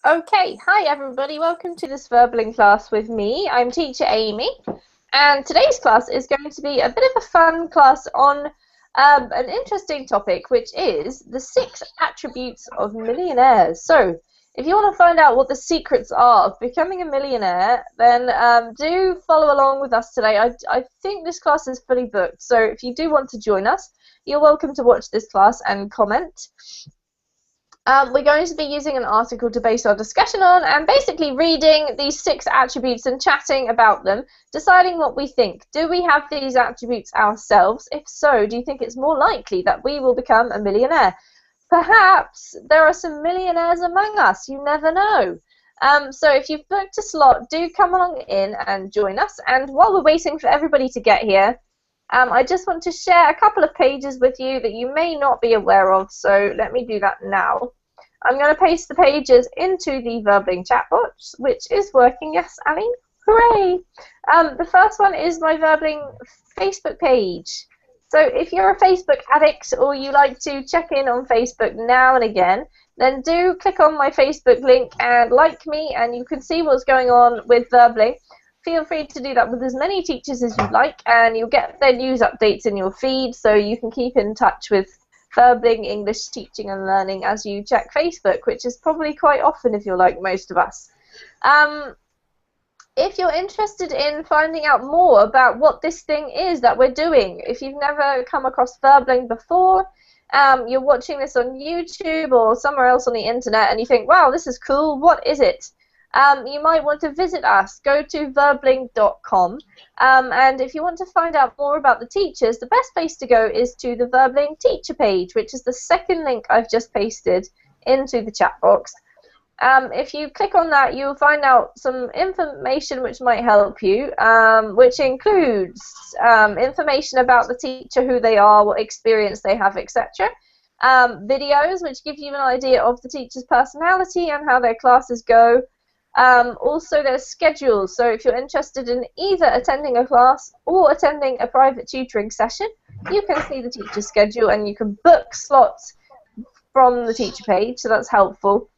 Okay, hi everybody, welcome to this verbling class with me. I'm teacher Amy, and today's class is going to be a bit of a fun class on an interesting topic, which is the 6 attributes of millionaires. So, if you want to find out what the secrets are of becoming a millionaire, then do follow along with us today. I think this class is fully booked, so if you do want to join us, you're welcome to watch this class and comment. We're going to be using an article to base our discussion on and basically reading these 6 attributes and chatting about them, deciding what we think. Do we have these attributes ourselves? If so, do you think it's more likely that we will become a millionaire? Perhaps there are some millionaires among us. You never know. So if you've booked a slot, do come along in and join us. And while we're waiting for everybody to get here, I just want to share a couple of pages with you that you may not be aware of, so let me do that now. I'm going to paste the pages into the Verbling chat box, which is working. Yes, Ali? Hooray! The first one is my Verbling Facebook page. So if you're a Facebook addict or you like to check in on Facebook now and again, then do click on my Facebook link and like me, and you can see what's going on with Verbling. Feel free to do that with as many teachers as you like, and you'll get their news updates in your feed, so you can keep in touch with Verbling English teaching and learning as you check Facebook, which is probably quite often if you're like most of us. If you're interested in finding out more about what this thing is that we're doing, if you've never come across Verbling before, you're watching this on YouTube or somewhere else on the internet and you think, wow, this is cool, what is it? You might want to visit us. Go to verbling.com, and if you want to find out more about the teachers, the best place to go is to the Verbling teacher page, which is the second link I've just pasted into the chat box. If you click on that, you'll find out some information which might help you, which includes information about the teacher, who they are, what experience they have, etc. Videos which give you an idea of the teacher's personality and how their classes go. Also, there's schedules, so if you're interested in either attending a class or attending a private tutoring session, you can see the teacher schedule and you can book slots from the teacher page, so that's helpful.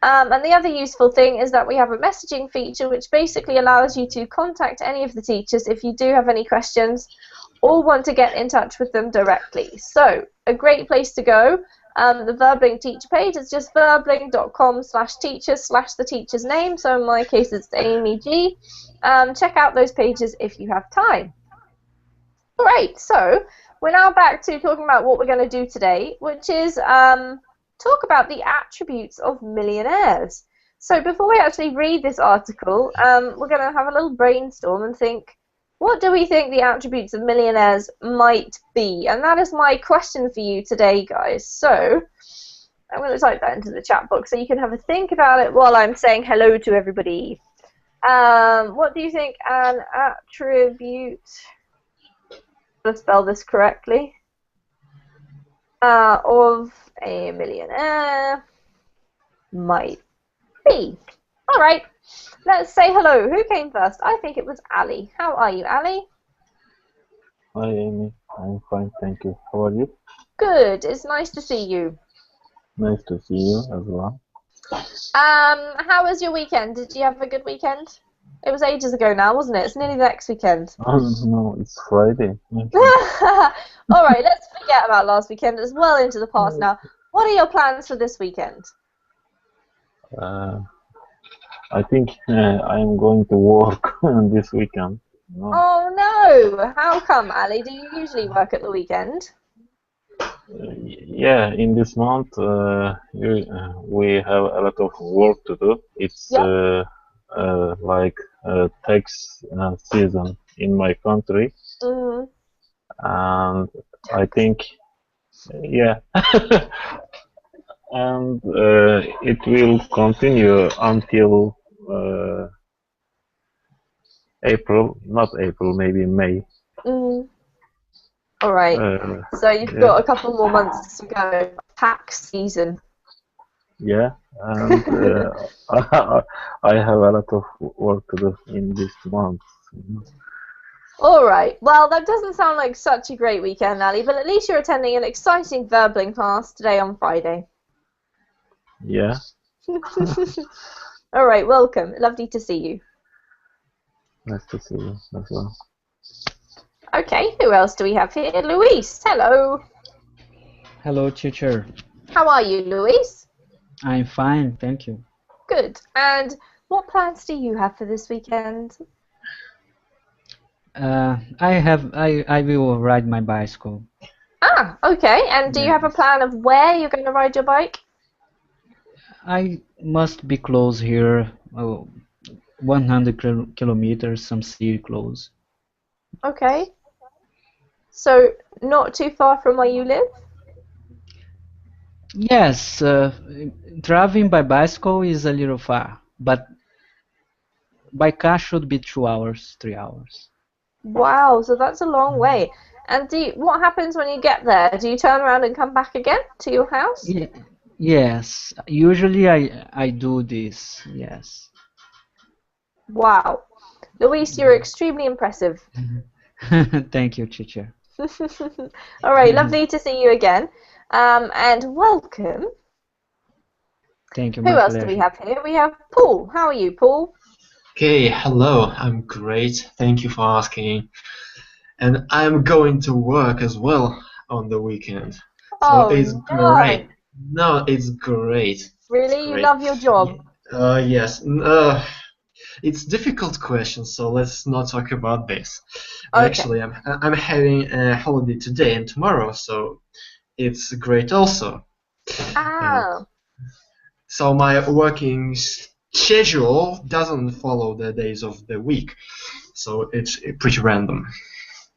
And the other useful thing is that we have a messaging feature which basically allows you to contact any of the teachers if you do have any questions or want to get in touch with them directly. So, a great place to go. The Verbling teacher page is just verbling.com/teacher/the teacher's name, so in my case it's Amy G. Check out those pages if you have time. Alright, so we're now back to talking about what we're going to do today, which is talk about the attributes of millionaires. So before we actually read this article, we're going to have a little brainstorm and think, what do we think the attributes of millionaires might be? And that is my question for you today, guys. So I'm going to type that into the chat box so you can have a think about it while I'm saying hello to everybody. What do you think an attribute, to spell this correctly, of a millionaire might be? All right. Let's say hello. Who came first? I think it was Ali. How are you, Ali? Hi Amy, I'm fine, thank you. How are you? Good. It's nice to see you. Nice to see you as well. How was your weekend? Did you have a good weekend? It was ages ago now, wasn't it? It's nearly the next weekend. Oh no, it's Friday. All right, let's forget about last weekend. It's well into the past now. What are your plans for this weekend? I think I'm going to work this weekend. No. Oh no! How come, Ali? Do you usually work at the weekend? Yeah, in this month we have a lot of work to do. It's Yep. like tax season in my country, Mm. and I think yeah, and it will continue until April, not April, maybe May. Mm. All right. So you've Yeah, got a couple more months to go. Tax season. yeah, and I have a lot of work to do in this month. All right. Well, that doesn't sound like such a great weekend, Ali, but at least you're attending an exciting Verbling class today on Friday. Yeah. All right, welcome. Lovely to see you. Nice to see you as well. Okay, who else do we have here? Luis, hello. Hello, teacher. How are you, Luis? I'm fine, thank you. Good. And what plans do you have for this weekend? I will ride my bicycle. Ah, okay. And do you have a plan of where you're going to ride your bike? I must be close here, 100 kilometers, some city close. Okay. So not too far from where you live? Yes, driving by bicycle is a little far, but by car should be 2 hours, 3 hours. Wow, so that's a long way. And what happens when you get there? Do you turn around and come back again to your house? Yeah, yes, usually I do this, yes. Wow. Luis, you're extremely impressive. Thank you, teacher. All right, lovely to see you again. And welcome. Thank you, Who my else do we pleasure. have here? We have Paul. How are you, Paul? Okay, hello, I'm great, thank you for asking. And I'm going to work as well on the weekend. So it's Oh, great. no. No, it's great. It's Really? You great. love your job? Yes. It's difficult question, so let's not talk about this. Okay. Actually, I'm having a holiday today and tomorrow, so it's great also. Ah. So my working schedule doesn't follow the days of the week, so it's pretty random.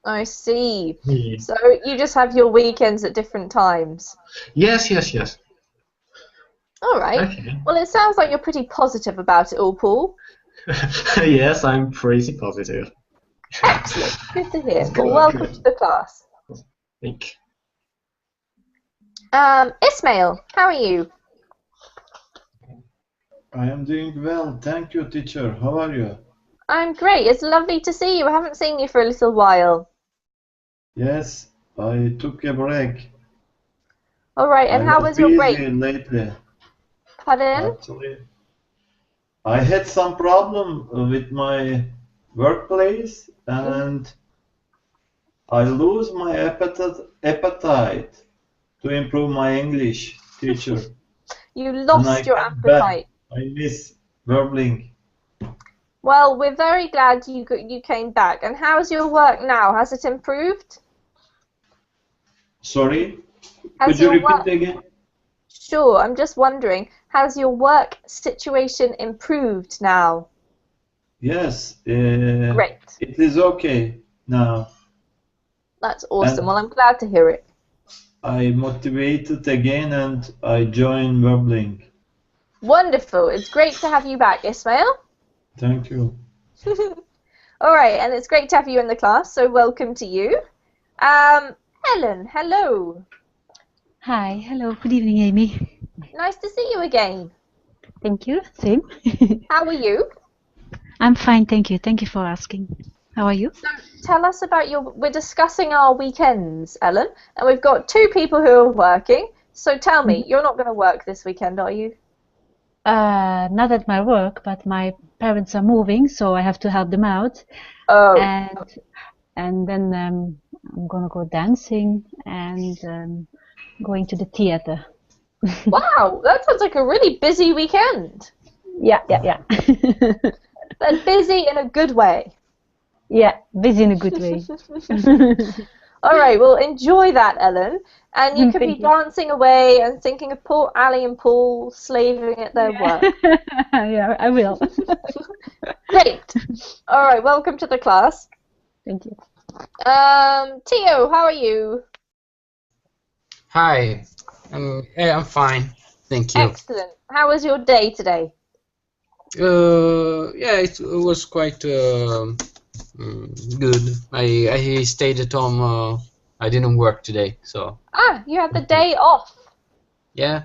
I see. Yeah. So you just have your weekends at different times? Yes. All right. Okay. Well, it sounds like you're pretty positive about it all, Paul. Yes, I'm pretty positive. Excellent. Good to hear. Good, Well, welcome good. to the class. Thank Ismail, how are you? I am doing well, thank you, teacher. How are you? I'm great. It's lovely to see you. I haven't seen you for a little while. Yes, I took a break. All right. And I how was was your break? busy lately. Pardon? Actually, I had some problem with my workplace and I lose my appetite to improve my English, teacher. You And I lost your came back. appetite. I miss verbling. Well, we're very glad you came back. And how's your work now? Has it improved? Sorry, Has could you your work... repeat again? Sure, I'm just wondering, has your work situation improved now? Yes, Great. it is okay now. That's awesome. And Well, I'm glad to hear it. I motivated again and I joined verbling. Wonderful. It's great to have you back, Ismail. Thank you. All right, and it's great to have you in the class, so welcome to you. Helen, hello. Hi, hello, good evening, Amy. Nice to see you again. Thank you, same. How are you? I'm fine, thank you. Thank you for asking. How are you? So tell us about we're discussing our weekends, Ellen, and we've got two people who are working. So tell me, you're not going to work this weekend, are you? Not at my work, but my parents are moving, so I have to help them out. Oh. And then I'm gonna go dancing and going to the theater. Wow, that sounds like a really busy weekend. Yeah. But busy in a good way. Yeah, busy in a good way. All right, well, enjoy that, Ellen. And you could be Thank you. dancing away and thinking of poor Ali and Paul slaving at their work. Yeah, I will. Great. All right, welcome to the class. Thank you. Tio, how are you? Hi, I'm fine, thank you. Excellent. How was your day today? Yeah, it was quite good. I stayed at home. I didn't work today, so Ah, you had the day off. yeah,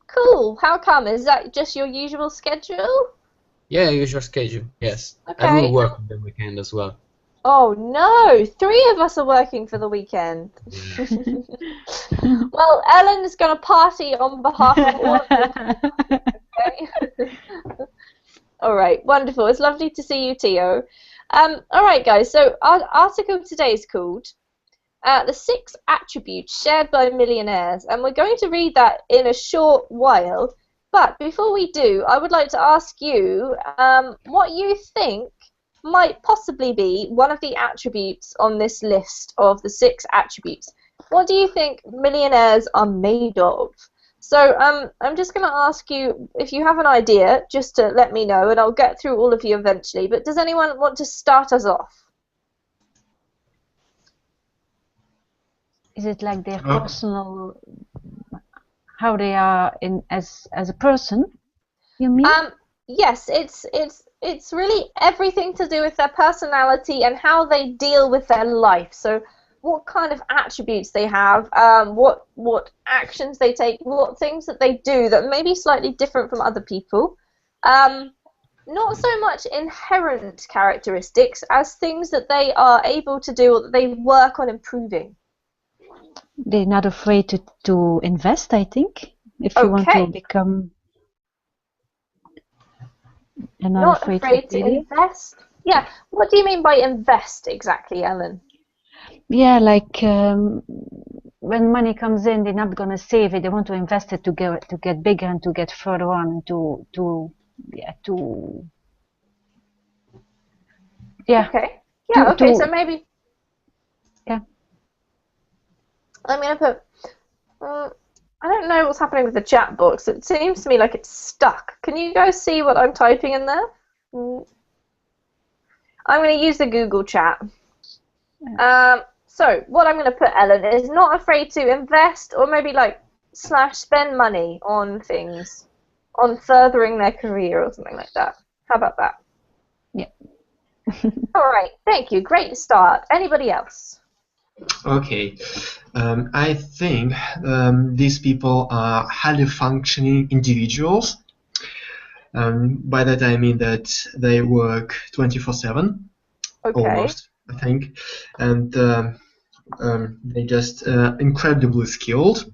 Cool. How come? Is that just your usual schedule? yeah, usual schedule. Yes, I Okay. will work on the weekend as well. Oh no, 3 of us are working for the weekend. Well, Ellen is going to party on behalf of all of them. Okay? All right, wonderful. It's lovely to see you, Tio. All right, guys. So our article today is called "The 6 Attributes Shared by Millionaires," and we're going to read that in a short while. But before we do, I would like to ask you what you think might possibly be one of the attributes on this list of the 6 attributes. What do you think millionaires are made of? So I'm just going to ask you, if you have an idea, just to let me know, and I'll get through all of you eventually. But does anyone want to start us off? Is it like their personal, how they are in as a person? You mean? Yes, it's really everything to do with their personality and how they deal with their life. So what kind of attributes they have, what actions they take, what things that they do that may be slightly different from other people. Not so much inherent characteristics as things that they are able to do or that they work on improving. They're not afraid to invest, I think. If you want to become... And not afraid to invest? Yeah. What do you mean by invest exactly, Ellen? Yeah, like when money comes in, they're not gonna save it. They want to invest it to get bigger and to get further on. Okay. Yeah. Okay. So maybe. Yeah. I'm gonna put. I don't know what's happening with the chat box. It seems to me like it's stuck. Can you guys see what I'm typing in there? I'm going to use the Google chat. So what I'm going to put, Ellen, is not afraid to invest or maybe like /spend money on things, on furthering their career or something like that. How about that? Yeah. All right. Thank you. Great start. Anybody else? Okay, I think these people are highly functioning individuals. By that I mean that they work 24/7, almost, I think, and they're just incredibly skilled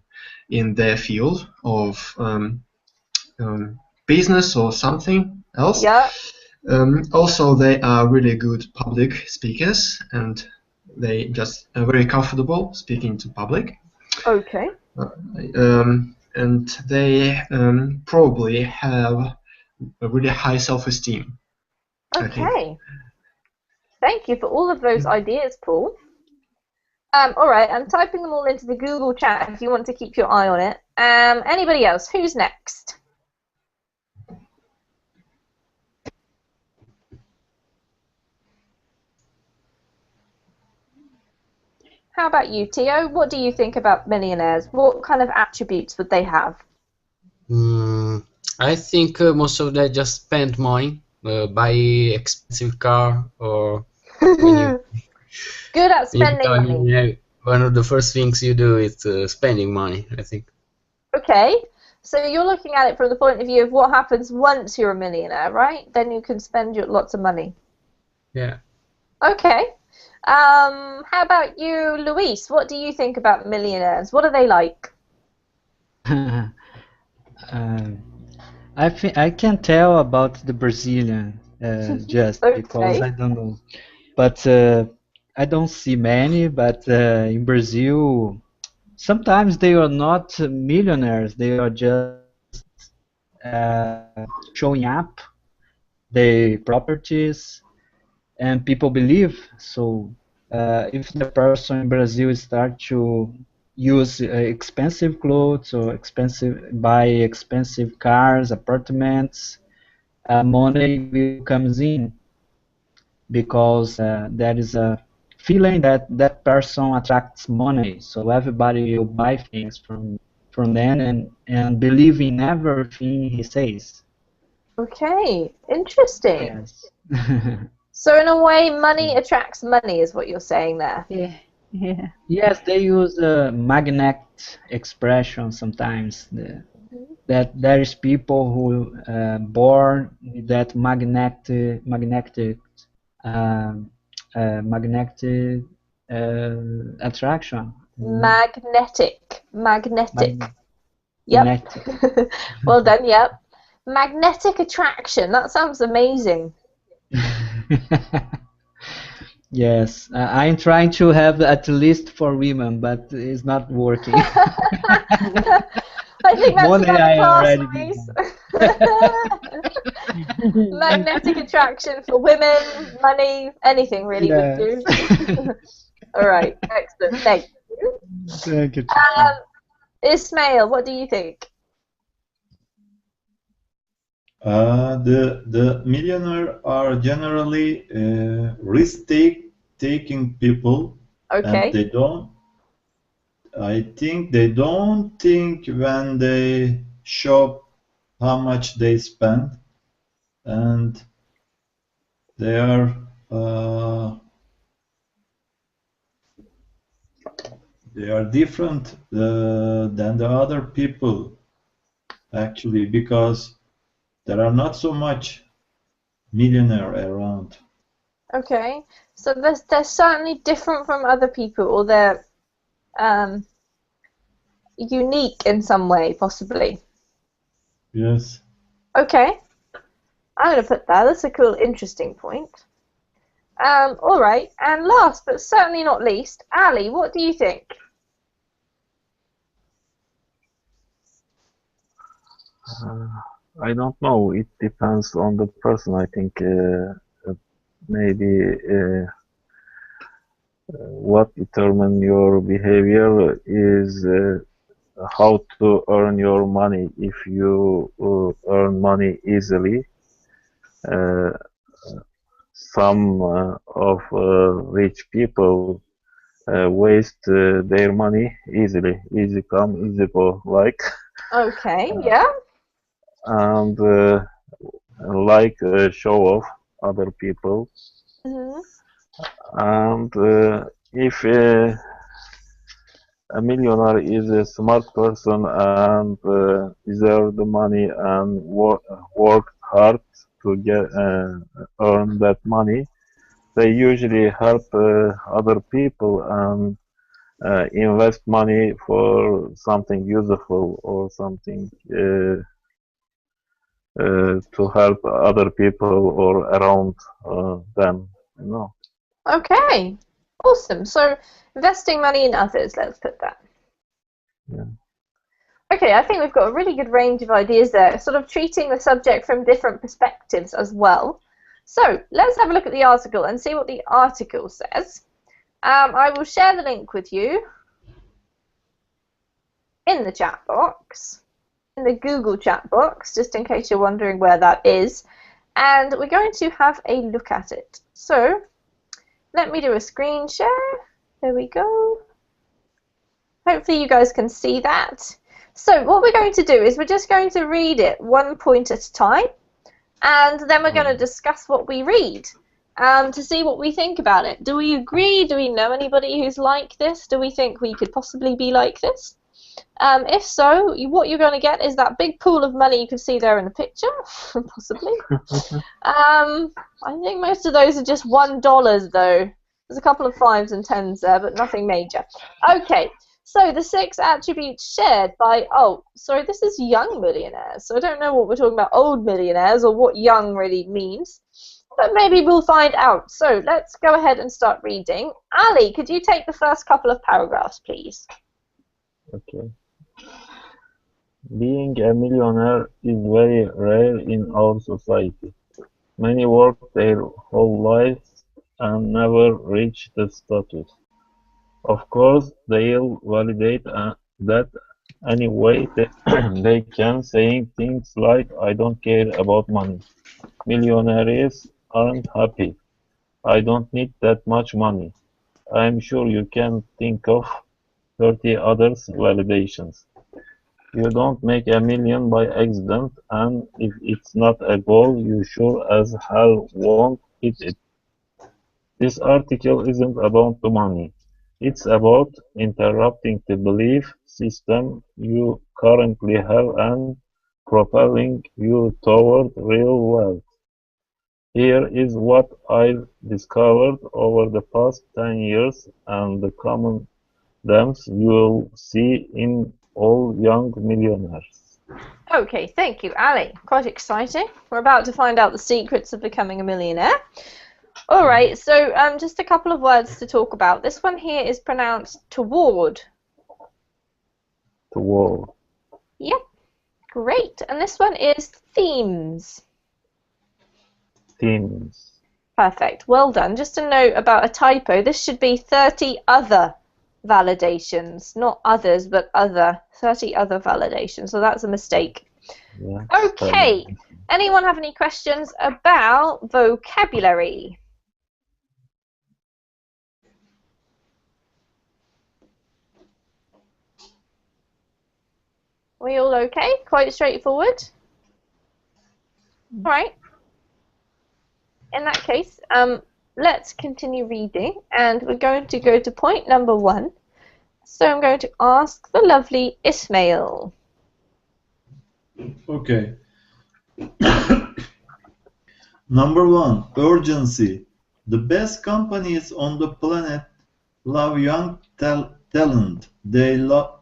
in their field of business or something else. Yeah. Also, they are really good public speakers, and they just are very comfortable speaking to public. Okay. And they probably have a really high self-esteem. Okay. Thank you for all of those ideas, Paul. All right, I'm typing them all into the Google chat if you want to keep your eye on it. Anybody else? Who's next? How about you, Tio? What do you think about millionaires? What kind of attributes would they have? I think most of them just spend money, buy expensive car, or when you good at spending money. One of the first things you do is spending money, I think. Okay, so you're looking at it from the point of view of what happens once you're a millionaire, right? Then you can spend lots of money. Yeah. Okay. How about you, Luis? What do you think about millionaires? What are they like? I can tell about the Brazilian just because I don't know, but I don't see many. But in Brazil, sometimes they are not millionaires. They are just showing up their properties, and people believe. So if the person in Brazil start to use expensive clothes or buy expensive cars, apartments, money will comes in because there is a feeling that that person attracts money. So everybody will buy things from them and believe in everything he says. Okay, interesting. Yes. So in a way, money attracts money, is what you're saying there. Yeah. Yeah. Yes, they use a magnet expression sometimes. That there is people who born with that magnetic attraction. Magnetic. Yep. Well done. Yep. Magnetic attraction. That sounds amazing. Yes, I'm trying to have at least for women, but it's not working. I think that's Money another I class, already Luis. did. Magnetic attraction for women, money, anything really would do. All right, excellent. Thank you. Thank you. Ismail, what do you think? The millionaires are generally risk-taking people, Okay. and I think they don't think when they shop how much they spend, and they are different than the other people, actually, because there are not so much millionaire around. Okay. So they're certainly different from other people, or they're unique in some way, possibly. Yes. Okay. I'm going to put that. That's a cool, interesting point. All right. And last, but certainly not least, Ali, what do you think? I don't know. It depends on the person. I think maybe what determine your behavior is how to earn your money. If you earn money easily, uh, some of rich people waste their money easily. Easy come, easy go, like. Okay, yeah. And like show off other people. Mm-hmm. And if a millionaire is a smart person and deserve the money and work hard to get earn that money, they usually help other people and invest money for something useful or something to help other people or around them. Okay, awesome. So investing money in others, let's put that. Yeah. Okay, I think we've got a really good range of ideas there, sort of treating the subject from different perspectives as well. So let's have a look at the article and see what the article says. I will share the link with you in the chat box, in the Google chat box, just in case you're wondering where that is. And we're going to have a look at it. So let me do a screen share. There we go. Hopefully you guys can see that. So what we're going to do is we're just going to read it one point at a time, and then we're going to discuss what we read to see what we think about it. Do we agree? Do we know anybody who's like this? Do we think we could possibly be like this? If so, what you're going to get is that big pool of money you can see there in the picture, possibly. I think most of those are just $1 though. There's a couple of 5s and 10s there, but nothing major. Okay, so the 6 attributes shared by, this is young millionaires. So I don't know what we're talking about, old millionaires, or what young really means. But maybe we'll find out. So let's go ahead and start reading. Ali, could you take the first couple of paragraphs, please? Okay. Being a millionaire is very rare in our society. Many work their whole lives and never reach the status. Of course, they'll validate that anyway they can, saying things like, I don't care about money. Millionaires aren't happy. I don't need that much money. I'm sure you can think of 30 others validations. You don't make a million by accident, and if it's not a goal, you sure as hell won't hit it. This article isn't about the money. It's about interrupting the belief system you currently have and propelling you toward real wealth. Here is what I've discovered over the past 10 years and the common themes you'll see in all young millionaires. Okay, thank you, Ali. Quite exciting. We're about to find out the secrets of becoming a millionaire. All right, so just a couple of words to talk about. This one here is pronounced toward. Toward. Yep, great. And this one is themes. Themes. Perfect. Well done. Just a note about a typo. This should be 30 other validations, not others, but other. 30 other validations. So that's a mistake. Yeah. Okay. Anyone have any questions about vocabulary? We all okay? Quite straightforward? All right. In that case, let's continue reading, and we're going to go to point number 1. So I'm going to ask the lovely Ismail. Okay. Number 1, urgency. The best companies on the planet love young talent. They love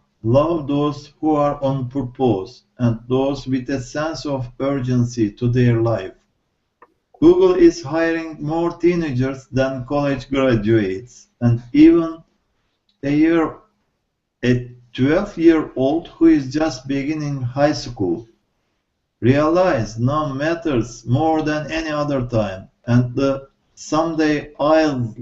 those who are on purpose and those with a sense of urgency to their life. Google is hiring more teenagers than college graduates, and even a 12-year-old who is just beginning high school. Realize now matters more than any other time, and the someday I'll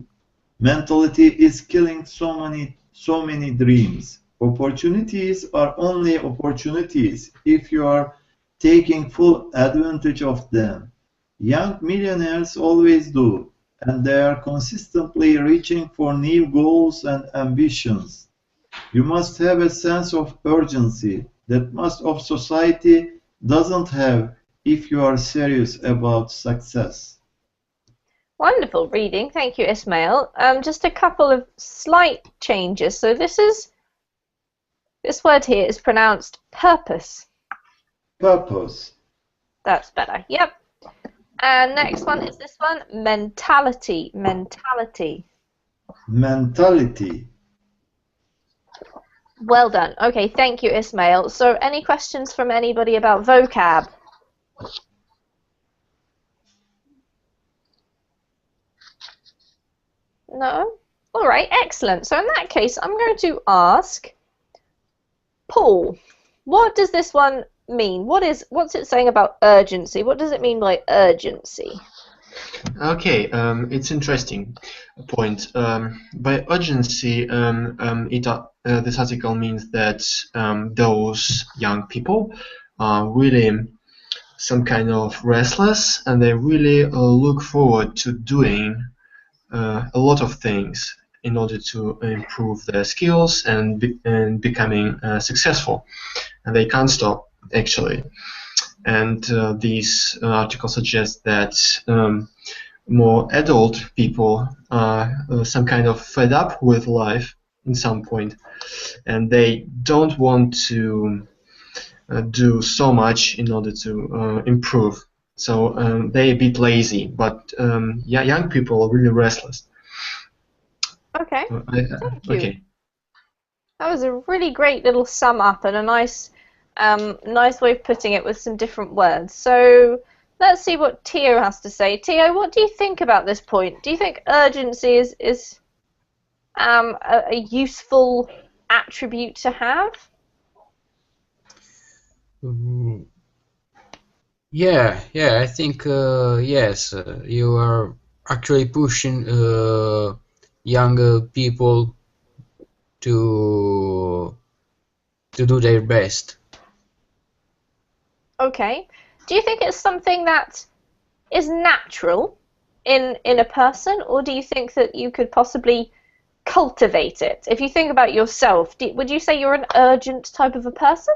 mentality is killing so many dreams. Opportunities are only opportunities if you are taking full advantage of them. Young millionaires always do, and they are consistently reaching for new goals and ambitions. You must have a sense of urgency that most of society doesn't have if you are serious about success. Wonderful reading. Thank you, Ismail. Just a couple of slight changes. So this word here is pronounced purpose. Purpose. That's better. Yep. And next one is this one, mentality. Mentality. Mentality. Well done. Okay, thank you, Ismail. So any questions from anybody about vocab? No? All right, excellent. So in that case, I'm going to ask Paul, what does this one mean? What's it saying about urgency? What does it mean by urgency? Okay, it's interesting point. By urgency, this article means that those young people are really some kind of restless, and they really look forward to doing a lot of things in order to improve their skills and becoming successful, and they can't stop actually. And this article suggests that more adult people are some kind of fed up with life in some point, and they don't want to do so much in order to improve. So they're a bit lazy, but yeah, young people are really restless. Okay. Thank you. Okay. That was a really great little sum up and a nice way of putting it with some different words. So let's see what Tio has to say. Tio, what do you think about this point? Do you think urgency is a useful attribute to have? Yeah, I think yes. You are actually pushing younger people to do their best. Okay. Do you think it's something that is natural in a person, or do you think that you could possibly cultivate it? If you think about yourself, would you say you're an urgent type of a person?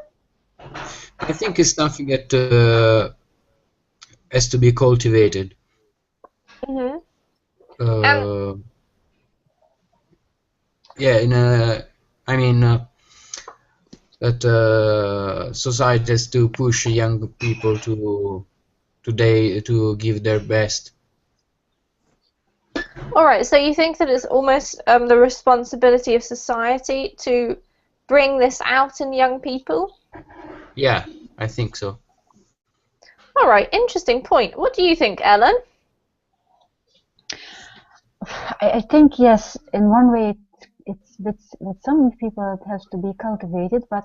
I think it's something that has to be cultivated. Mm-hmm. Yeah, that society has to push young people to give their best. All right, so you think that it's almost the responsibility of society to bring this out in young people? Yeah, I think so. All right, interesting point. What do you think, Ellen? I think yes, in one way it's with some people it has to be cultivated, but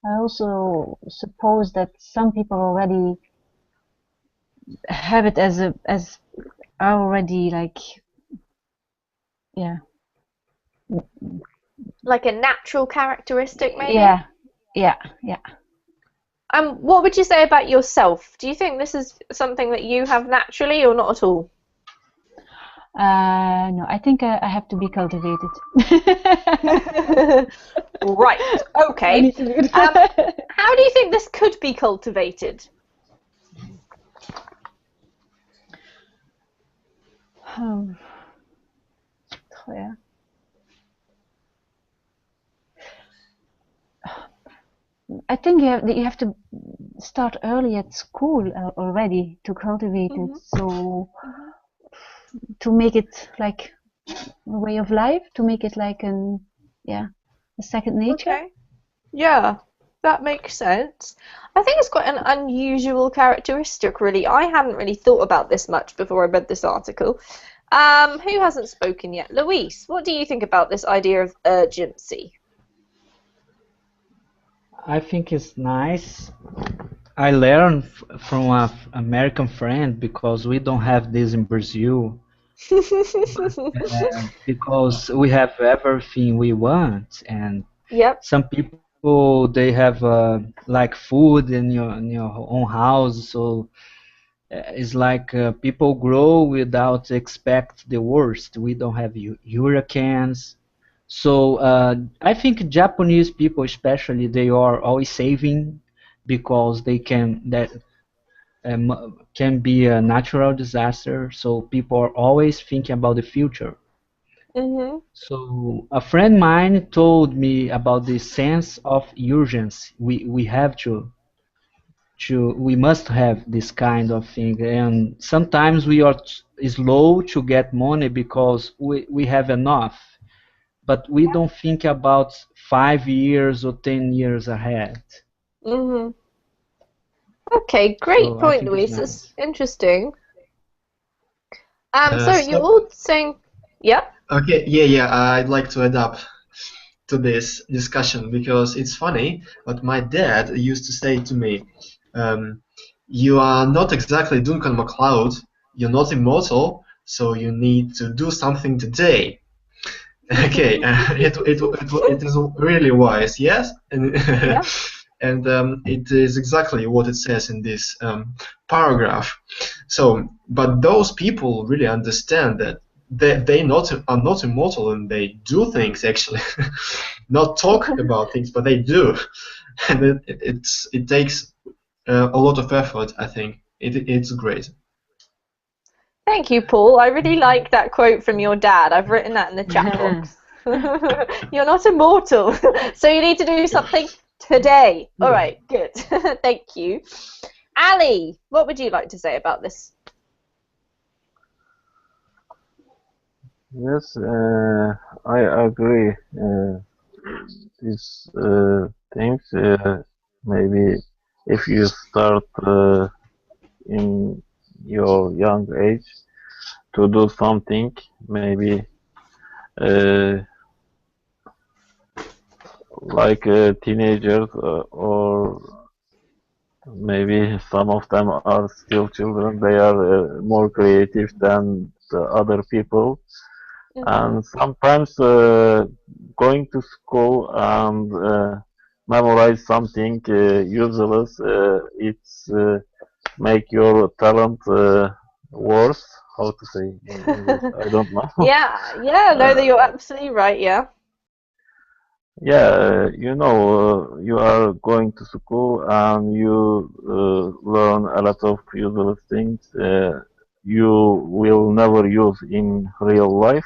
I also suppose that some people already have it as already like, yeah, Like a natural characteristic, maybe? yeah. What would you say about yourself? Do you think this is something that you have naturally or not at all? No, I think I have to be cultivated. Right, I okay. need to do it. How do you think this could be cultivated? Yeah. I think you have to start early at school already to cultivate it. So to make it like a way of life, to make it like a second nature. Okay. Yeah, that makes sense. I think it's quite an unusual characteristic, really. I hadn't really thought about this much before I read this article. Who hasn't spoken yet? Luis, what do you think about this idea of urgency? I think it's nice. I learned from an American friend because we don't have this in Brazil. Because we have everything we want, and Yep. some people they have like food in your own house, so it's like people grow without expect the worst. We don't have hurricanes, so I think Japanese people especially they are always saving because they can be a natural disaster. So people are always thinking about the future. Mhm. So a friend mine told me about the sense of urgency. We have we must have this kind of thing, and sometimes we are slow to get money because we have enough, but we don't think about 5 years or 10 years ahead. Mhm. Okay, great So I point, think it's Luis. That's nice. interesting. So you're So, all saying, yeah. okay, yeah, I'd like to add up to this discussion because it's funny, but my dad used to say to me, um, "You are not exactly Duncan MacLeod. You're not immortal, so you need to do something today." Okay, it is really wise, yes, and Yeah. and it is exactly what it says in this paragraph. So, but those people really understand that they not are not immortal and they do things actually, not talk about things, but they do, and it takes a lot of effort. I think it's great. Thank you, Paul. I really like that quote from your dad. I've written that in the chat box. You're not immortal, so you need to do something today. All right, good. Thank you. Ali, what would you like to say about this? Yes, I agree. These things, maybe if you start in your young age to do something, maybe uh, like teenagers or maybe some of them are still children, they are more creative than the other people. And sometimes going to school and memorize something useless, it's make your talent worse. How to say in English? I don't know. Yeah, no, that you're absolutely right. Yeah. Yeah, you are going to school and you learn a lot of useless things you will never use in real life.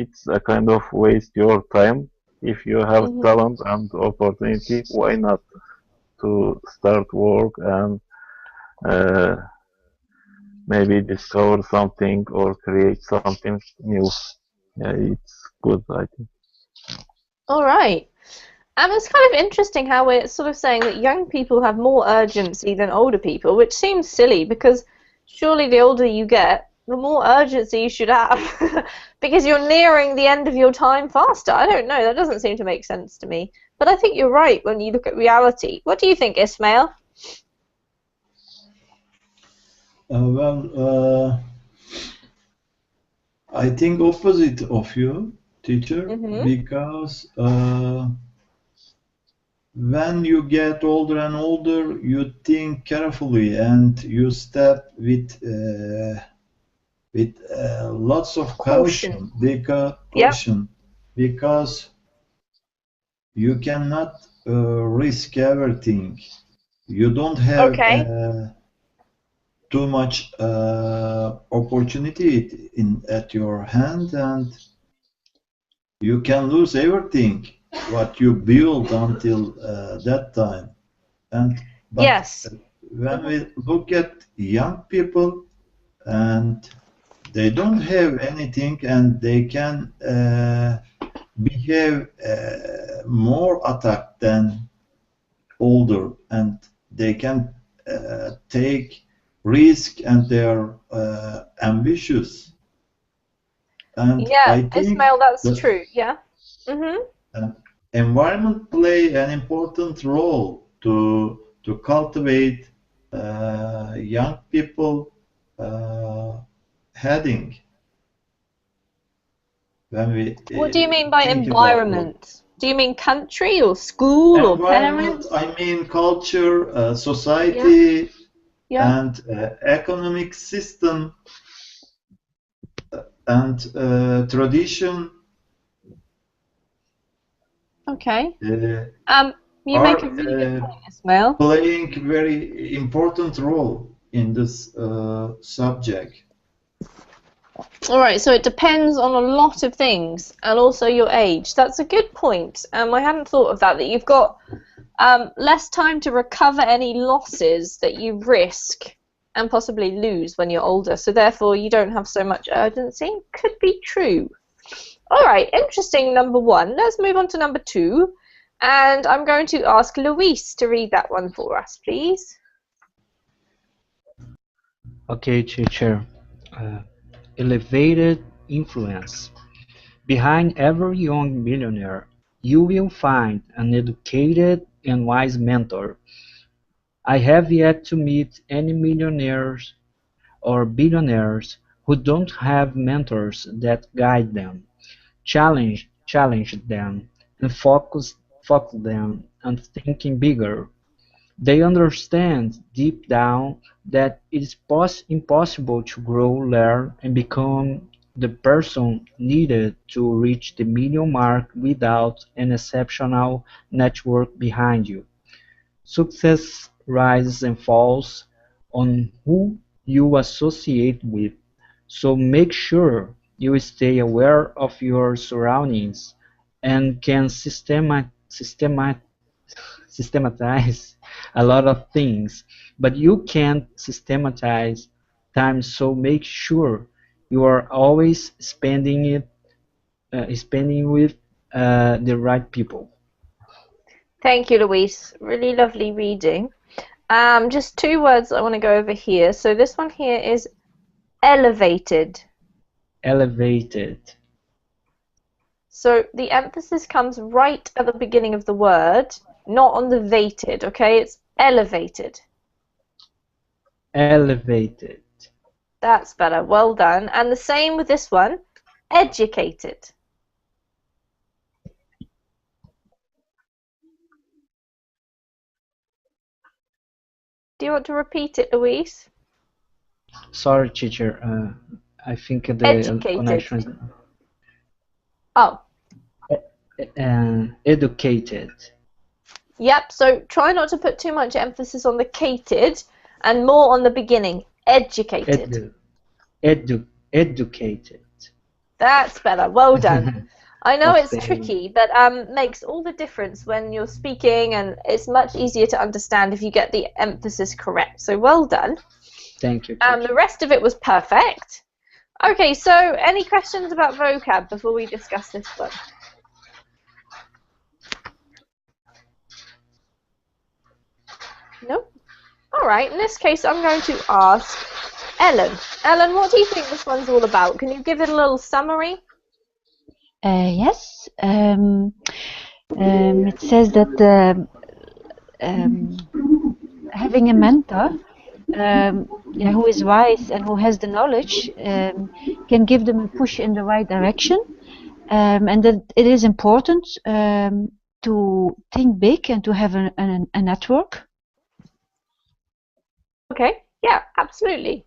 It's a kind of waste your time. If you have talent and opportunity, why not to start work and uh, maybe discover something or create something new? Yeah, it's good, I think. All right. It's kind of interesting how we're sort of saying that young people have more urgency than older people, which seems silly because surely the older you get, the more urgency you should have because you're nearing the end of your time faster. I don't know, that doesn't seem to make sense to me. But I think you're right when you look at reality. What do you think, Ismail? Well, I think opposite of you, teacher, because when you get older and older, you think carefully and you step with lots of caution. Because you cannot risk everything. You don't have too much opportunity at your hand, and you can lose everything what you build until that time. But when we look at young people, and they don't have anything, and they can behave more attack than older, and they can take risk, and they are ambitious. And I think Ismail, that's true. Yeah. Environment play an important role to cultivate young people heading. What do you mean by environment? Do you mean country or school or parents? I mean culture, society, and economic system and tradition. Okay. You make a really good point, Ismail. Playing very important role in this subject. All right, so it depends on a lot of things, and also your age. That's a good point. I hadn't thought of that. That you've got less time to recover any losses that you risk and possibly lose when you're older. So therefore, you don't have so much urgency. Could be true. All right, interesting. Number one. Let's move on to number two, and I'm going to ask Luis to read that one for us, please. Okay, teacher. Elevated influence. Behind every young millionaire, you will find an educated and wise mentor. I have yet to meet any millionaires or billionaires who don't have mentors that guide them, challenge them, and focus them on thinking bigger. They understand deep down that it is impossible to grow, learn, and become the person needed to reach the million mark without an exceptional network behind you. Success rises and falls on who you associate with, so make sure you stay aware of your surroundings and can systematize a lot of things, but you can't systematize time. So make sure you are always spending with the right people. Thank you, Luis. Really lovely reading. Just two words I want to go over here. So this one here is elevated. Elevated. So the emphasis comes right at the beginning of the word, not on the vated, okay? It's elevated. Elevated. That's better. Well done. And the same with this one, educated. Do you want to repeat it, Louise? Sorry, teacher. I think the educated. connection is... Oh. Educated. Yep, so try not to put too much emphasis on the cated and more on the beginning. Educated. Educated. That's better. Well done. I know it's tricky, but makes all the difference when you're speaking, and it's much easier to understand if you get the emphasis correct. So well done. Thank you. The rest of it was perfect. Okay, so any questions about vocab before we discuss this one? No? All right, in this case, I'm going to ask Ellen. Ellen, what do you think this one's all about? Can you give it a little summary? Yes. It says that having a mentor who is wise and who has the knowledge can give them a push in the right direction, and that it is important to think big and to have a network. Okay, yeah, absolutely.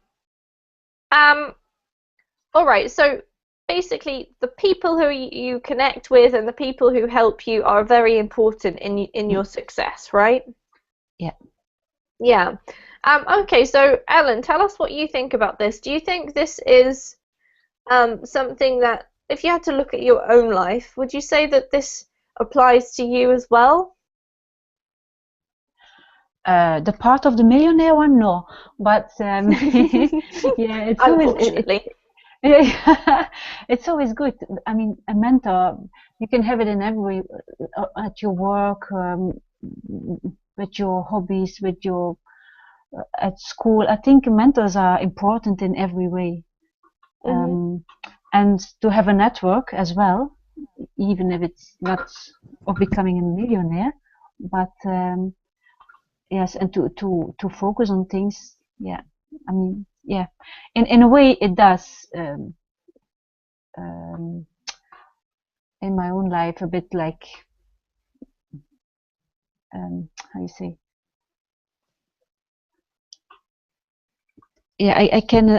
All right, so basically the people who you connect with and the people who help you are very important in your success, right? Yeah. Yeah. Okay, so Ellen, tell us what you think about this. Do you think this is something that, if you had to look at your own life, would you say that this applies to you as well? The part of the millionaire one, no, but yeah, it's Unfortunately. it's always good. I mean, a mentor, you can have it in every at your work, with your hobbies, with your at school. I think mentors are important in every way, and to have a network as well, even if it's not of becoming a millionaire, but yes, and to focus on things. Yeah, I mean, yeah, in a way it does. In my own life, a bit like how you say. Yeah, I can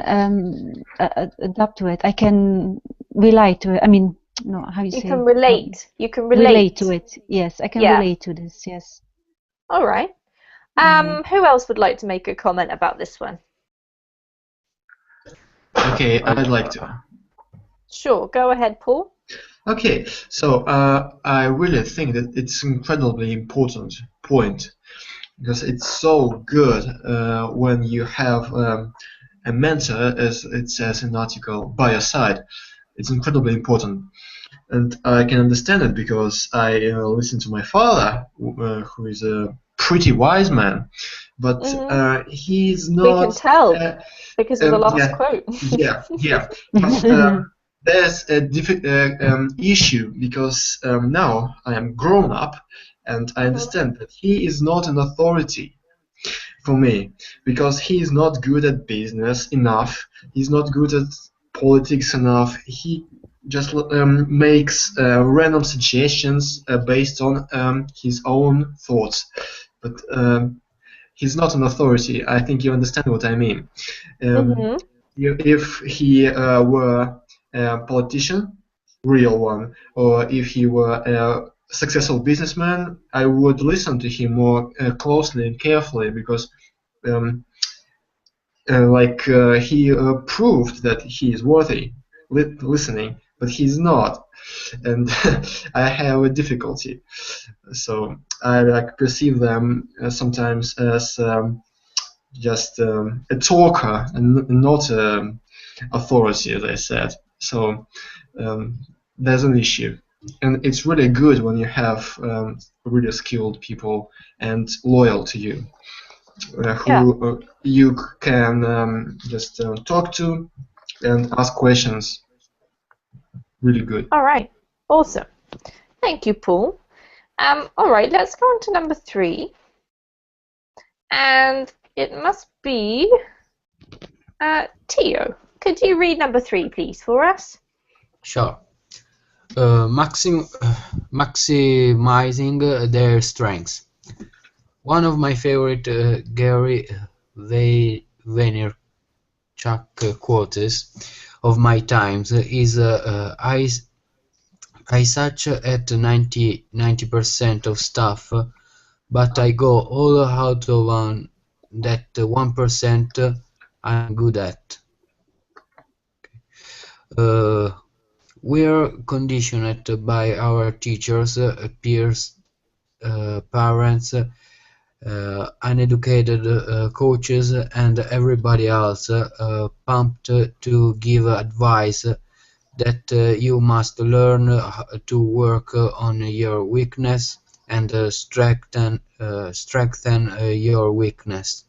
adapt to it. I can relate to it. I mean, no, how you say? You can relate. You can relate to it. Yes, I can relate to this. Yes. All right. Who else would like to make a comment about this one? Okay, I'd like to. Sure, go ahead, Paul. Okay, so I really think that it's incredibly important point, because it's so good when you have a mentor, as it says in the article, by your side. It's incredibly important, and I can understand it because I listen to my father, who is a pretty wise man, but he's not. We can tell because of the last quote. Yeah. But, there's a issue because now I am grown up and I understand that he is not an authority for me, because he is not good at business enough, he's not good at politics enough, he just makes random suggestions based on his own thoughts, but he's not an authority. I think you understand what I mean. If he were a politician, real one, or if he were a successful businessman, I would listen to him more closely and carefully, because he proved that he is worthy listening, but he's not, and I have a difficulty. So I perceive them sometimes as just a talker and not authority, as I said. So there's an issue, and it's really good when you have really skilled people and loyal to you, who you can just talk to and ask questions. Really good. All right, awesome. Thank you, Paul. All right, let's go on to number 3, and it must be Tio. Could you read number 3, please, for us? Sure. Maximizing their strengths. One of my favorite Gary Vaynerchuk quotes of my times is I suck at 90% of stuff, but I go all out on that 1% I'm good at. We're conditioned by our teachers, peers, parents, uneducated coaches, and everybody else pumped to give advice that you must learn to work on your weakness and strengthen your weakness.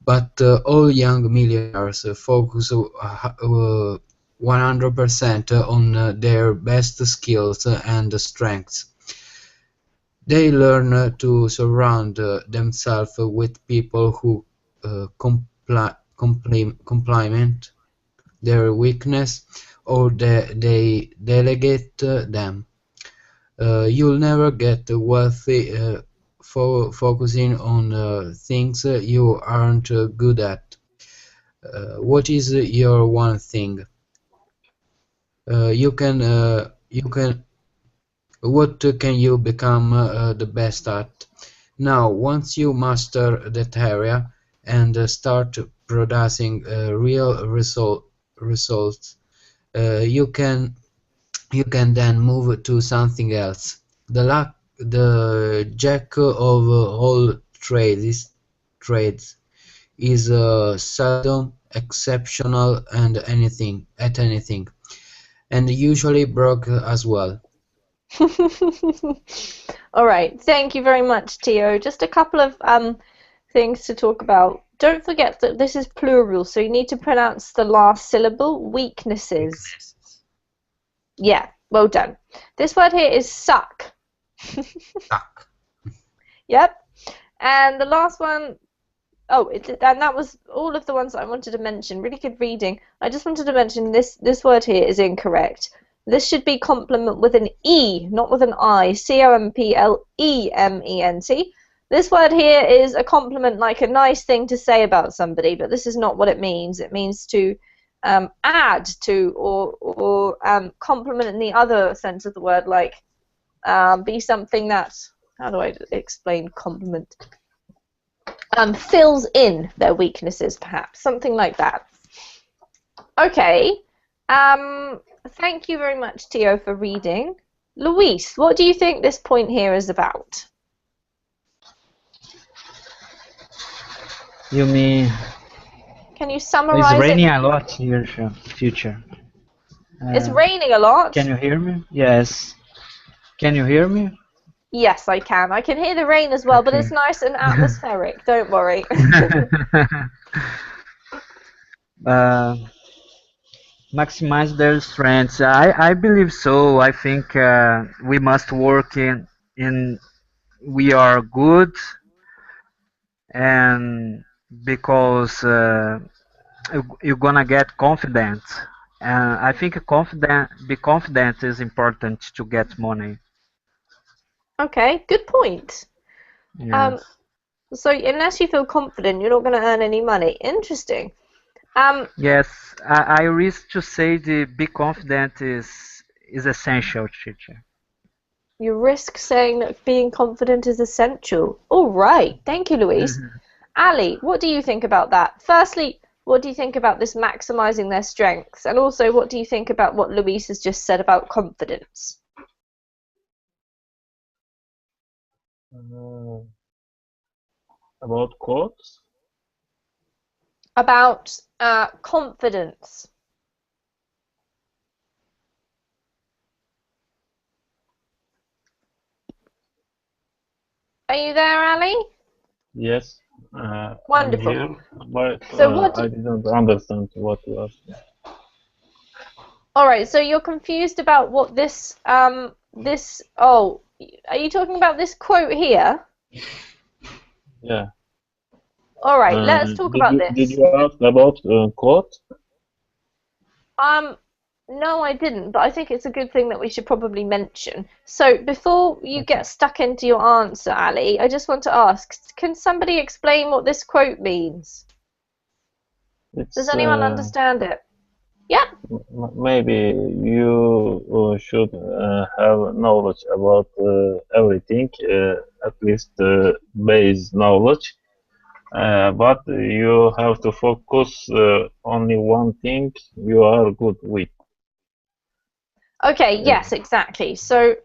But all young millionaires focus 100% on their best skills and strengths. They learn to surround themselves with people who complement their weakness, or they delegate them. You'll never get wealthy focusing on things you aren't good at. What is your one thing? What can you become the best at? Now, once you master that area and start producing real results, you can then move to something else. The jack of all trades is seldom exceptional at anything, and usually broke as well. All right, thank you very much, Tio. Just a couple of things to talk about. Don't forget that this is plural, so you need to pronounce the last syllable, weaknesses. Yeah, well done. This word here is suck. Suck. Yep. And the last one, and that was all of the ones that I wanted to mention. Really good reading. I just wanted to mention this word here is incorrect. This should be complement with an E, not with an I. complement. This word here is a compliment, like a nice thing to say about somebody, but this is not what it means. It means to add to or compliment in the other sense of the word, like be something that, how do I explain compliment? Fills in their weaknesses, perhaps. Something like that. Okay. Thank you very much, Tio, for reading. Luis, what do you think this point here is about? You mean Can you summarize it? it's raining a lot here, future. It's raining a lot? Can you hear me? Yes. Can you hear me? Yes, I can. I can hear the rain as well, but it's nice and atmospheric. Don't worry. Maximize their strengths. I believe so. I think we must work in we are good, and because you're gonna get confident. I think be confident is important to get money. Okay, good point. Yes. So unless you feel confident, you're not going to earn any money. Interesting. Yes, I risk to say the be confident is essential, teacher. You risk saying that being confident is essential. All right. Thank you, Louise. Ali, what do you think about that? Firstly, what do you think about this maximizing their strengths? And also, what do you think about what Louise has just said about confidence? About quotes? About confidence. Are you there, Ali? Yes. Wonderful. I'm here, but So I didn't understand what you asked. All right. So you're confused about what this are you talking about this quote here? Yeah. All right. Let's talk about this. Did you ask about quote? No, I didn't, but I think it's a good thing that we should probably mention. So before you get stuck into your answer, Ali, I just want to ask, can somebody explain what this quote means? Does anyone understand it? Yeah. Maybe you should have knowledge about everything, at least base knowledge. But you have to focus only one thing you are good with. Okay, yes, exactly. So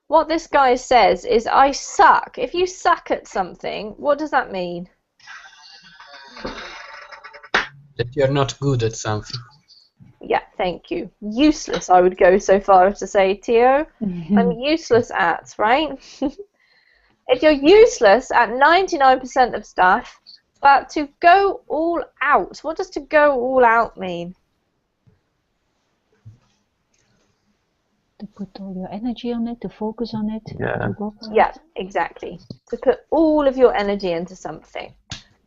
what this guy says is, I suck. If you suck at something, what does that mean? That you're not good at something. Yeah, thank you. Useless, I would go so far as to say, Tio. I'm useless at, right? if you're useless at 99% of stuff, but to go all out, what does to go all out mean? To put all your energy on it, to focus on it, Yeah. to go for Yeah, it. exactly. To put all of your energy into something.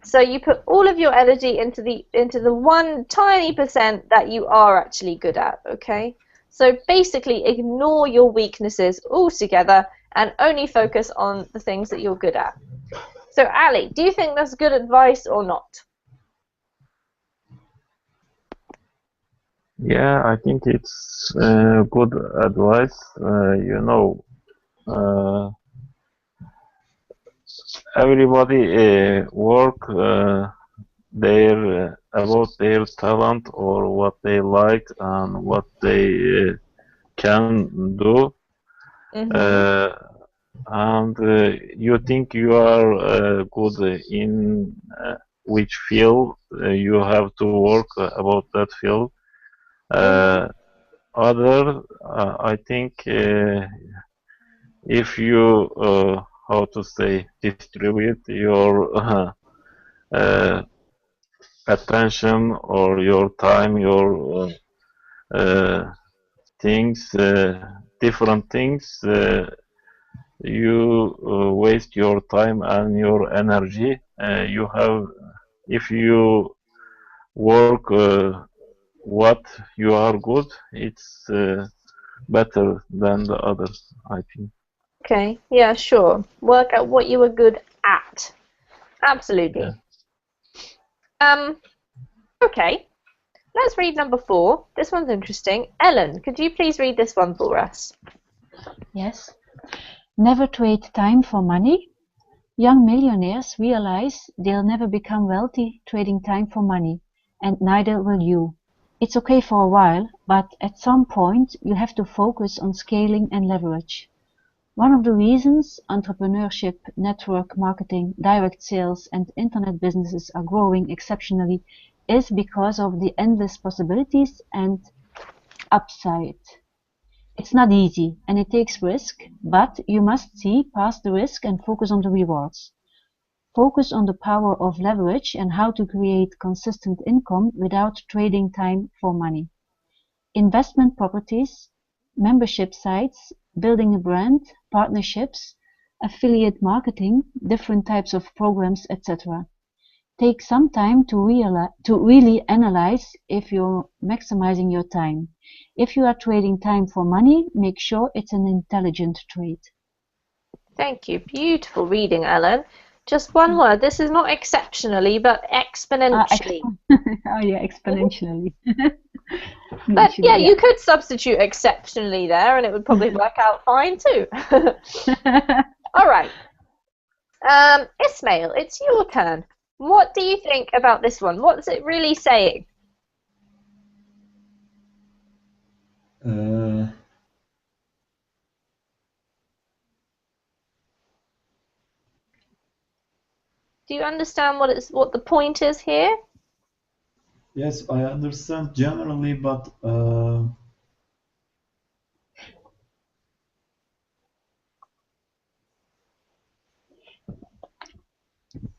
So you put all of your energy into the one tiny percent that you are actually good at, okay? So basically ignore your weaknesses altogether and only focus on the things that you're good at. So Ali, do you think that's good advice or not? Yeah, I think it's good advice. You know, everybody work about their talent or what they like and what they can do. And you think you are good in which field you have to work about that field. I think if you how to say distribute your attention or your time, your things, different things, you waste your time and your energy. You have, if you work what you are good, it's better than the others, I think. Okay, yeah, sure. Work out what you were good at. Absolutely. Yeah. Okay. Let's read number 4. This one's interesting. Ellen, could you please read this one for us? Yes. Never trade time for money. Young millionaires realize they'll never become wealthy trading time for money, and neither will you. It's okay for a while, but at some point you have to focus on scaling and leverage. One of the reasons entrepreneurship, network marketing, direct sales, and internet businesses are growing exceptionally is because of the endless possibilities and upside. It's not easy and it takes risk, but you must see past the risk and focus on the rewards. Focus on the power of leverage and how to create consistent income without trading time for money. Investment properties, membership sites, building a brand, partnerships, affiliate marketing, different types of programs, etc. Take some time to really analyze if you're maximizing your time. If you are trading time for money, make sure it's an intelligent trade. Thank you. Beautiful reading, Ellen. Just one word. This is not exceptionally, but exponentially. Oh yeah, exponentially. But yeah, you could substitute exceptionally there and it would probably work out fine too. All right. Ismail, it's your turn. What do you think about this one? What's it really saying? Do you understand what the point is here? Yes, I understand generally, but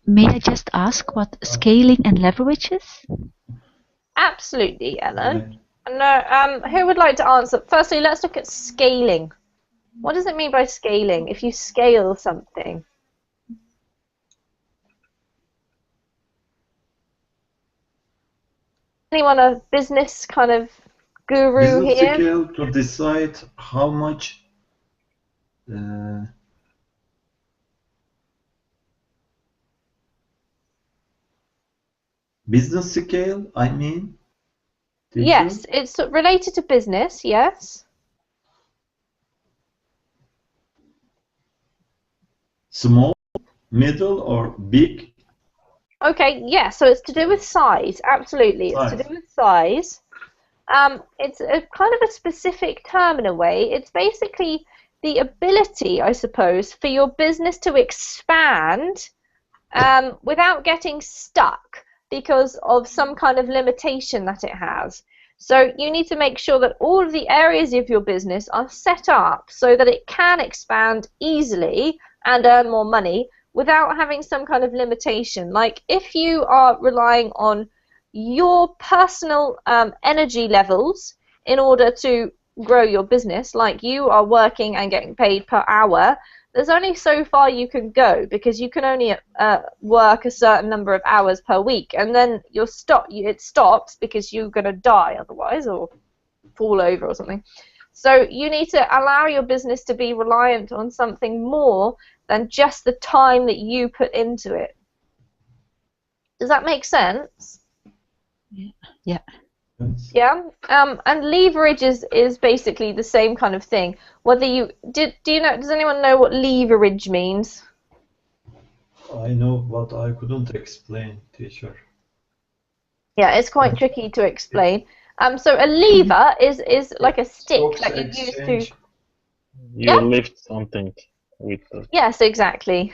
may I just ask what scaling and leverage is? Absolutely, Ellen. No, who would like to answer? Firstly, let's look at scaling. What does it mean by scaling? If you scale something. Anyone a business kind of guru business here? scale to decide how much business scale, I mean. Teacher? Yes, it's related to business, yes. Small, middle, or big? Okay, yeah, so it's to do with size, absolutely. It's to do with size. It's a kind of a specific term in a way. It's basically the ability, I suppose, for your business to expand without getting stuck because of some kind of limitation that it has. So you need to make sure that all of the areas of your business are set up so that it can expand easily and earn more money without having some kind of limitation. Like if you are relying on your personal energy levels in order to grow your business, like you are working and getting paid per hour, there's only so far you can go because you can only work a certain number of hours per week, and then it stops because you're going to die otherwise or fall over or something. So you need to allow your business to be reliant on something more than just the time that you put into it. Does that make sense? Yeah. Yeah. And leverage is basically the same kind of thing. Whether you do you know? Does anyone know what leverage means? I know, but I couldn't explain, teacher. Yeah, it's quite tricky to explain. So a lever is like a stick Stocks that you use to. exchange. You Yeah. lift something with it. Yes, exactly.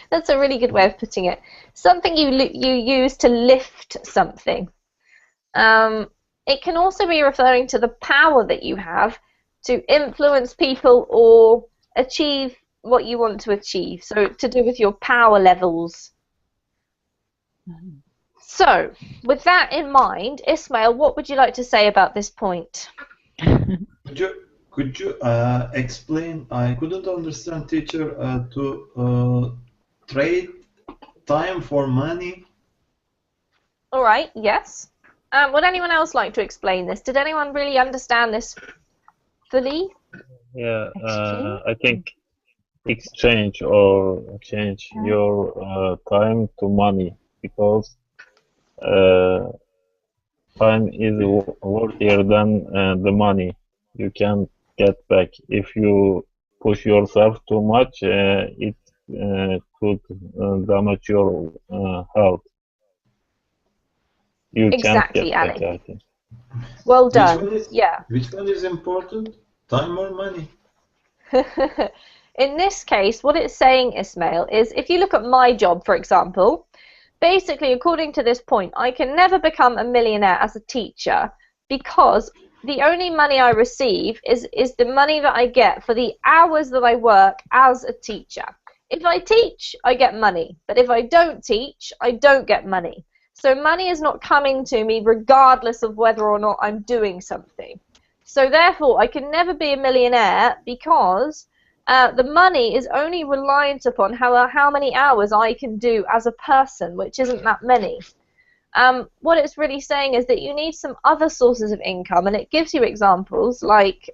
That's a really good way of putting it. Something you use to lift something. It can also be referring to the power that you have to influence people or achieve what you want to achieve. So to do with your power levels. So, with that in mind, Ismail, what would you like to say about this point? Could you explain? I couldn't understand, teacher. To trade time for money. All right, yes. Would anyone else like to explain this? Did anyone really understand this fully? Yeah, I think exchange or change your time to money, because time is worthier than the money you can get back. If you push yourself too much, it could damage your health. You can't Exactly, get back, Ali. I think. Well done. Yeah. Which one is important? Time or money? In this case, what it's saying, Ismail, is if you look at my job, for example, basically, according to this point, I can never become a millionaire as a teacher because the only money I receive is the money that I get for the hours that I work as a teacher. If I teach, I get money, but if I don't teach, I don't get money. So money is not coming to me regardless of whether or not I'm doing something. So therefore, I can never be a millionaire because the money is only reliant upon how many hours I can do as a person, which isn't that many. What it's really saying is that you need some other sources of income, and it gives you examples like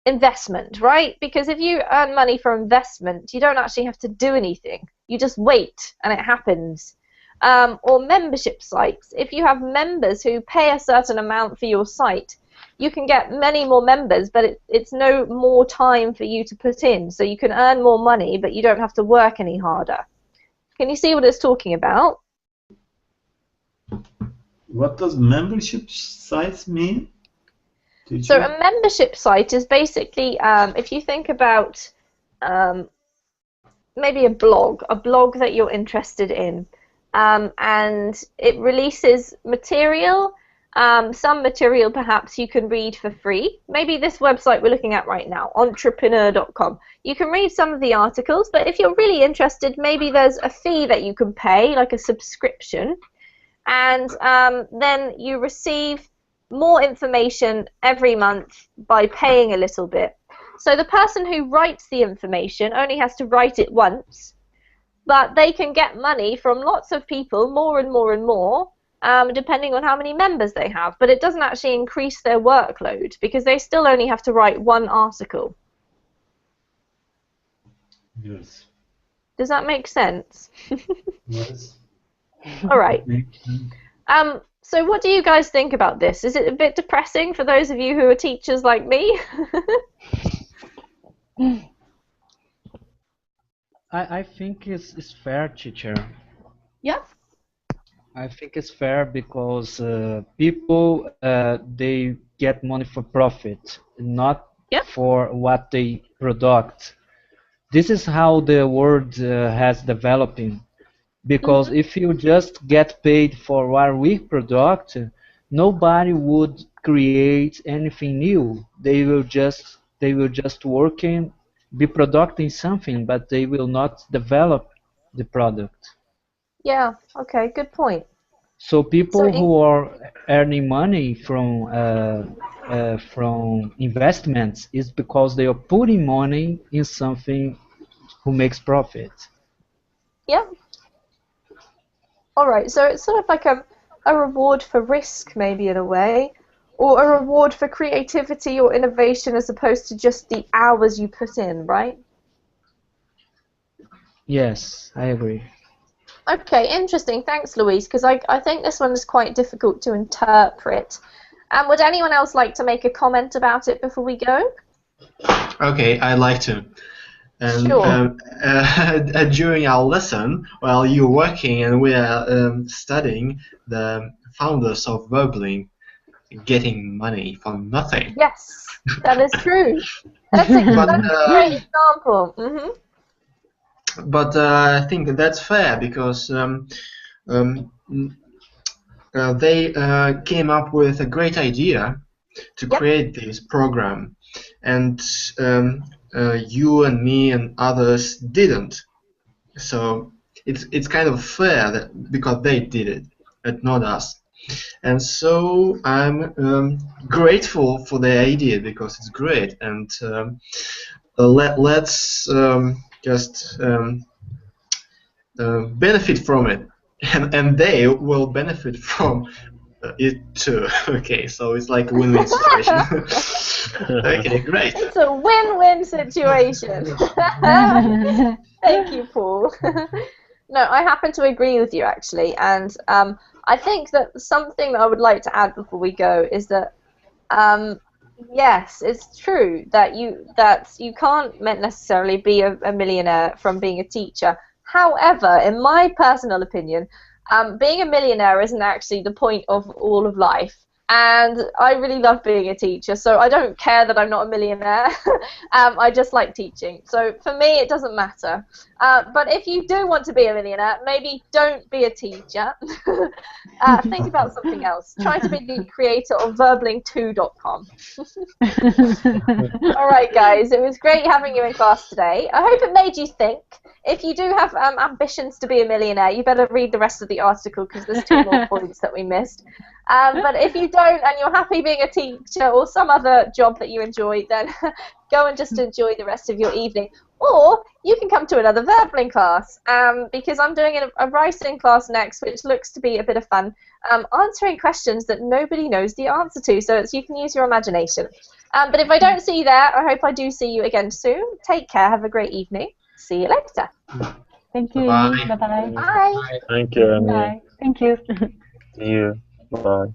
investment, right? Because if you earn money for investment, you don't actually have to do anything. You just wait, and it happens. Or membership sites. If you have members who pay a certain amount for your site, you can get many more members, but it's no more time for you to put in. So you can earn more money, but you don't have to work any harder. Can you see what it's talking about? What does membership sites mean? So a membership site is basically, if you think about maybe a blog that you're interested in, and it releases material. Some material perhaps you can read for free. Maybe this website we're looking at right now, entrepreneur.com. You can read some of the articles, but if you're really interested, maybe there's a fee that you can pay, like a subscription, and then you receive more information every month by paying a little bit. So the person who writes the information only has to write it once, but they can get money from lots of people, more and more and more, depending on how many members they have. But it doesn't actually increase their workload because they still only have to write one article. Yes. Does that make sense? Yes. All right. So what do you guys think about this? Is it a bit depressing for those of you who are teachers like me? I think it's fair, teacher. Yeah. I think it's fair because people they get money for profit, not for what they product. This is how the world has developing. Because if you just get paid for what we product, nobody would create anything new. They will just working be producing something, but they will not develop the product. Yeah. Okay. Good point. So So people in, who are earning money from investments is because they are putting money in something who makes profit. yeah. All right. So it's sort of like a reward for risk, maybe in a way, or a reward for creativity or innovation, as opposed to just the hours you put in, right? Yes, I agree. Okay, interesting. Thanks, Louise, because I think this one is quite difficult to interpret. Would anyone else like to make a comment about it before we go? Okay, I'd like to. And Sure. during our lesson, while you're working and we are studying, the founders of Verbling getting money for nothing. Yes, that is true. But That's a great example. I think that's fair because um, they came up with a great idea to Yep. create this program, and you and me and others didn't. So it's kind of fair that because they did it, and not us. And so I'm grateful for the idea because it's great, and let's just benefit from it, and they will benefit from it too. Okay, so it's like a win-win situation. Okay, great. It's a win-win situation. Thank you, Paul. No, I happen to agree with you actually, and I think that something that I would like to add before we go is that yes, it's true that you can't necessarily be a millionaire from being a teacher. However, in my personal opinion, being a millionaire isn't actually the point of all of life. And I really love being a teacher, so I don't care that I'm not a millionaire. I just like teaching. So for me, it doesn't matter. But if you do want to be a millionaire, maybe don't be a teacher. Think about something else. Try to be the creator of verbling2.com. All right, guys, it was great having you in class today. I hope it made you think. If you do have ambitions to be a millionaire, you better read the rest of the article because there's 2 more points that we missed. But if you don't and you're happy being a teacher or some other job that you enjoy, then go and just enjoy the rest of your evening. Or you can come to another Verbling class because I'm doing a writing class next, which looks to be a bit of fun, answering questions that nobody knows the answer to, so you can use your imagination. But if I don't see you there, I hope I do see you again soon. Take care. Have a great evening. See you later. Thank you, Bye. Amy. Bye-bye. Bye. Thank you, Amy. Bye. Thank you. See you. Bye.